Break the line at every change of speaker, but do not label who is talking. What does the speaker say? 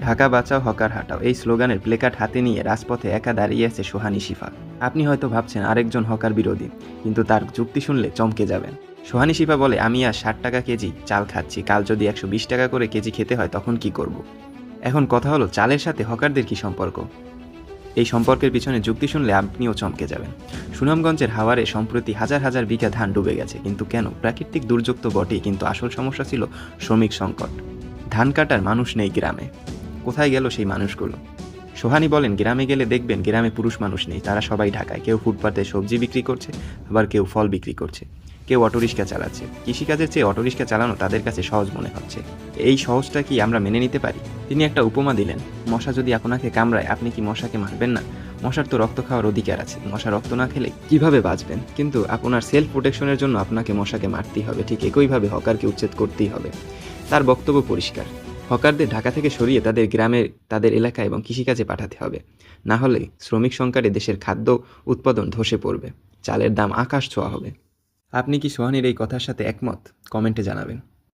ঢাকা বাঁচাও, হকার হাঁটাও এই স্লোগানের প্লেকার্ড হাতে নিয়ে রাজপথে একা দাঁড়িয়ে আছে সোহানী শিফা। আপনি হয়তো ভাবছেন আরেকজন হকার বিরোধী, কিন্তু তার যুক্তি শুনলে চমকে যাবেন। সোহানী শিফা বলে, আমি আজ 60 টাকা কেজি চাল খাচ্ছি, কাল যদি 120 টাকা করে কেজি খেতে হয় তখন কি করব। এখন কথা হলো, চালের সাথে হকারদের কি সম্পর্ক? এই সম্পর্কের পিছনে যুক্তি শুনলে আপনিও চমকে যাবেন। সুনামগঞ্জের হাওরে সম্প্রতি হাজার হাজার বিঘা ধান ডুবে গেছে, কিন্তু কেন? প্রাকৃতিক দুর্যোগ তো বটেই, কিন্তু আসল সমস্যা ছিল শ্রমিক সংকট। ধান কাটার মানুষ নেই গ্রামে। কোথায় গেল সেই মানুষগুলো? সোহানী বলেন, গ্রামে গেলে দেখবেন গ্রামে পুরুষ মানুষ নেই, তারা সবাই ঢাকায়। কেউ ফুটপাতে সবজি বিক্রি করছে, আবার কেউ ফল বিক্রি করছে, কেউ অটোরিক্সা চালাচ্ছে। কৃষিকাজের চেয়ে অটোরিক্সা চালানো তাদের কাছে সহজ মনে হচ্ছে। এই সহজটা কি আমরা মেনে নিতে পারি? তিনি একটা উপমা দিলেন, মশা যদি আপনাকে কামড়ায়, আপনি কি মশাকে মারবেন না? মশার তো রক্ত খাওয়ার অধিকার আছে, মশা রক্ত না খেলে কিভাবে বাঁচবেন? কিন্তু আপনার সেলফ প্রোটেকশনের জন্য আপনাকে মশাকে মারতেই হবে, ঠিক একইভাবে হকারকে উচ্ছেদ করতেই হবে। তার বক্তব্য পরিষ্কার, হকারদের ঢাকা থেকে সরিয়ে তাদের গ্রামে, তাদের এলাকা এবং কৃষিকাজে পাঠাতে হবে। না হলে শ্রমিক সংকটে দেশের খাদ্য উৎপাদন ধসে পড়বে, চালের দাম আকাশ ছোঁয়া হবে। আপনি কি সোহানীর এই কথার সাথে একমত? কমেন্টে জানাবেন।